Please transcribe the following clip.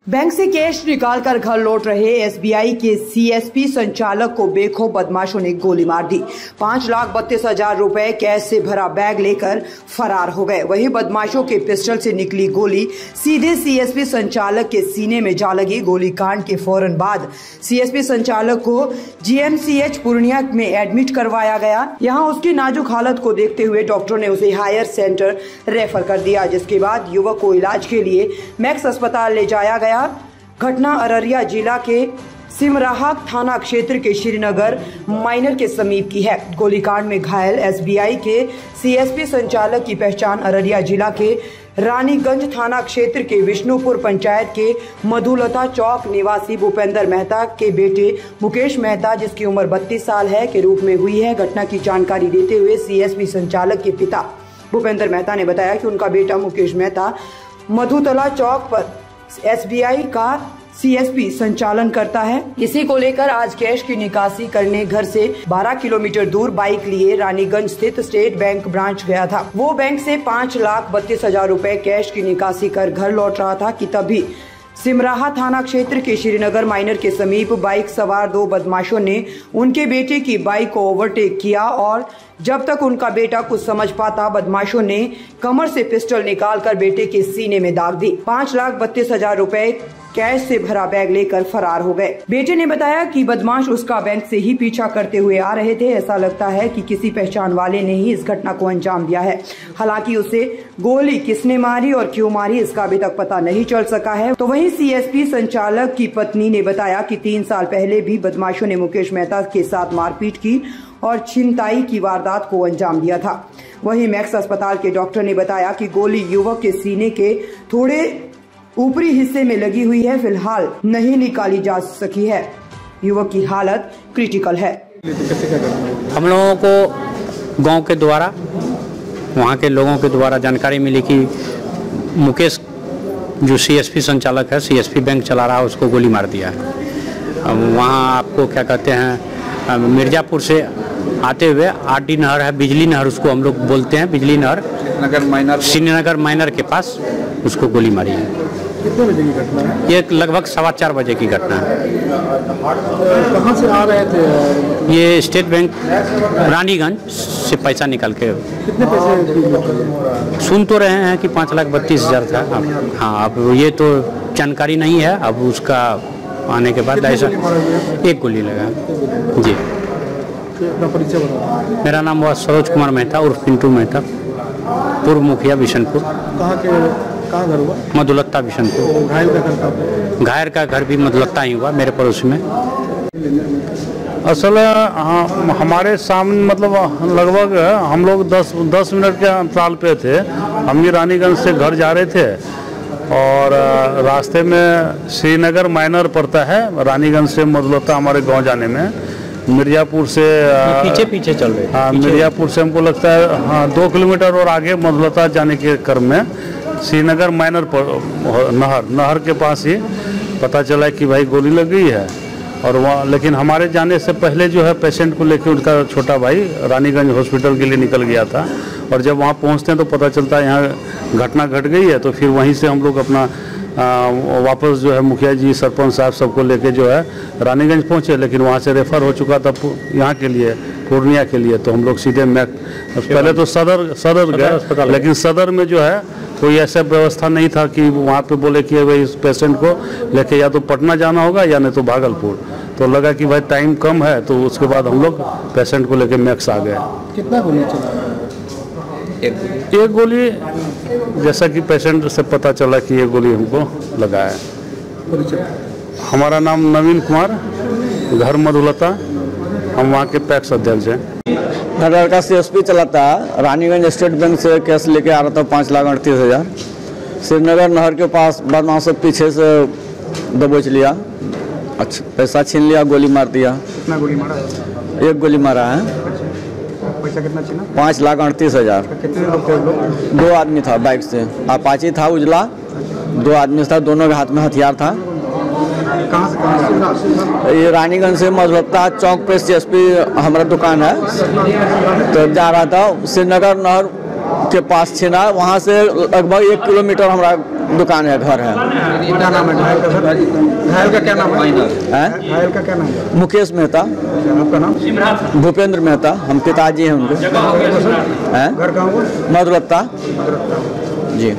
Bank से cash निकालकर घर लौट रहे एसबीआई के सीएसपी संचालक को बेखौफ बदमाशों ने गोली मार दी। 5,32,000 रुपए कैश से भरा बैग लेकर फरार हो गए। वहीं बदमाशों के पिस्टल से निकली गोली सीधे सीएसपी संचालक के सीने में जा लगी। गोलीकांड के फौरन बाद सीएसपी संचालक को जीएमसीएच पूर्णिया में एडमिट करवाया गया। यहां उसकी नाजुक हालत को देखते हुए डॉक्टर ने उसे हायर सेंटर रेफर कर दिया, जिसके बाद युवक को इलाज के लिए मैक्स अस्पताल ले जाया गया। घटना अररिया जिला के सिमराहा थाना क्षेत्र के श्रीनगर माइनर के समीप की है। गोलीकांड में घायल एसबीआई के सीएसपी संचालक की पहचान अररिया जिला के रानीगंज थाना क्षेत्र के विष्णुपुर पंचायत के मधुलता चौक निवासी भूपेंद्र मेहता के बेटे मुकेश मेहता, जिसकी उम्र 32 साल है, के रूप में हुई है। घटना की जानकारी देते हुए सीएसपी संचालक के पिता भूपेंद्र मेहता ने बताया कि उनका बेटा मुकेश मेहता मधुतला चौक पर एसबीआई का सीएसपी संचालन करता है। इसी को लेकर आज कैश की निकासी करने घर से 12 किलोमीटर दूर बाइक लिए रानीगंज स्थित स्टेट बैंक ब्रांच गया था। वो बैंक से 5,32,000 रुपए कैश की निकासी कर घर लौट रहा था कि तभी सिमराहा थाना क्षेत्र के श्रीनगर माइनर के समीप बाइक सवार 2 बदमाशों ने उनके बेटे की बाइक को ओवरटेक किया और जब तक उनका बेटा कुछ समझ पाता, बदमाशों ने कमर से पिस्टल निकालकर बेटे के सीने में दाग दी। 5,32,000 रुपए कैश से भरा बैग लेकर फरार हो गए। बेटे ने बताया कि बदमाश उसका बैंक से ही पीछा करते हुए आ रहे थे। ऐसा लगता है कि किसी पहचान वाले ने ही इस घटना को अंजाम दिया है। हालांकि उसे गोली किसने मारी और क्यों मारी, इसका अभी तक पता नहीं चल सका है। तो वहीं सीएसपी संचालक की पत्नी ने बताया कि 3 साल पहले भी बदमाशों ने मुकेश मेहता के साथ मारपीट की और छिनताई की वारदात को अंजाम दिया था। वहीं मैक्स अस्पताल के डॉक्टर ने बताया कि गोली युवक के सीने के थोड़े ऊपरी हिस्से में लगी हुई है। फिलहाल नहीं निकाली जा सकी है। युवक की हालत क्रिटिकल है। हम लोगों को गांव के द्वारा, वहां के लोगों के द्वारा जानकारी मिली कि मुकेश जो सीएसपी संचालक है, सीएसपी बैंक चला रहा है, उसको गोली मार दिया है। वहाँ आपको क्या कहते हैं, मिर्जापुर से आते हुए आरडी नहर है, बिजली नहर उसको हम लोग बोलते हैं, बिजली नहर श्रीनगर माइनर के पास उसको गोली मारी है। कितने बजे की घटना है? ये लगभग 4:15 बजे की घटना है। कहाँ से आ रहे थे? ये स्टेट बैंक रानीगंज से पैसा निकाल के। कितने पैसे सुन तो रहे हैं कि 5,32,000 था। हाँ, अब ये तो जानकारी नहीं है। अब उसका आने के बाद ऐसा एक गोली लगा जी। अपना परिचय बताओ। मेरा नाम हुआ सरोज कुमार मेहता उर्फ पिंटू मेहता, पूर्व मुखिया बिशनपुर। कहाँ घर हुआ? मधुलता बिशनपुर। घायल का घर कहाँ? घायल का घर भी मधुलता ही हुआ, मेरे पड़ोस में। असल हमारे सामने मतलब लगभग हम लोग 10 मिनट के अंतराल पे थे। हम भी रानीगंज से घर जा रहे थे और रास्ते में श्रीनगर माइनर पड़ता है। रानीगंज से मधुलता हमारे गांव जाने में मिर्जापुर से पीछे चल रहे। हाँ, मिर्जापुर से हमको लगता है 2 किलोमीटर और आगे मधुलता जाने के क्रम में श्रीनगर माइनर पर नहर के पास ही पता चला कि भाई गोली लग गई है। और वहाँ लेकिन हमारे जाने से पहले जो है पेशेंट को लेकर उनका छोटा भाई रानीगंज हॉस्पिटल के लिए निकल गया था। और जब वहाँ पहुँचते हैं तो पता चलता है यहाँ घटना घट गई है। तो फिर वहीं से हम लोग अपना वापस जो है मुखिया जी, सरपंच साहब सबको लेके जो है रानीगंज पहुँचे, लेकिन वहाँ से रेफ़र हो चुका था यहाँ के लिए, पूर्णिया के लिए। तो हम लोग सीधे पहले तो सदर गए, लेकिन सदर में जो है कोई ऐसा व्यवस्था नहीं था कि वहाँ पे बोले कि भाई इस पेशेंट को लेके या तो पटना जाना होगा या नहीं तो भागलपुर। तो लगा कि भाई टाइम कम है, तो उसके बाद हम लोग पेशेंट को लेके मैक्स आ गए। कितना गोली चला? एक गोली, जैसा कि पेशेंट से पता चला कि ये गोली हमको लगा है। हमारा नाम नवीन कुमार, घर मधुलता, हम वहाँ के पैक्स अध्यक्ष हैं। नगर का सीएसपी चलाता है। रानीगंज स्टेट बैंक से कैश लेके आ रहा था 5,38,000। श्रीनगर नहर के पास बदमाश से पीछे से दबोच लिया। अच्छा, पैसा छीन लिया, गोली मार दिया। कितना गोली मारा? एक गोली मारा है। पैसा कितना छीना? 5,38,000। कितने लोग थे? 2 आदमी था बाइक से। अपाची था उजला, 2 आदमी था, दोनों के हाथ में हथियार था। कहाँ से? ये रानीगंज से मधुलता चौक पे सीएसपी हमारा दुकान है, तो जा रहा था। श्रीनगर नहर के पास छीना, वहाँ से लगभग 1 किलोमीटर हमारा दुकान है, घर है। क्या नाम है घायल का? सर घायल का क्या नाम है? घायल का क्या नाम है? मुकेश मेहता। आपका नाम? भूपेंद्र मेहता, हम पिताजी हैं उनके। घर कहाँ हुआ? मधुरत्ता जी।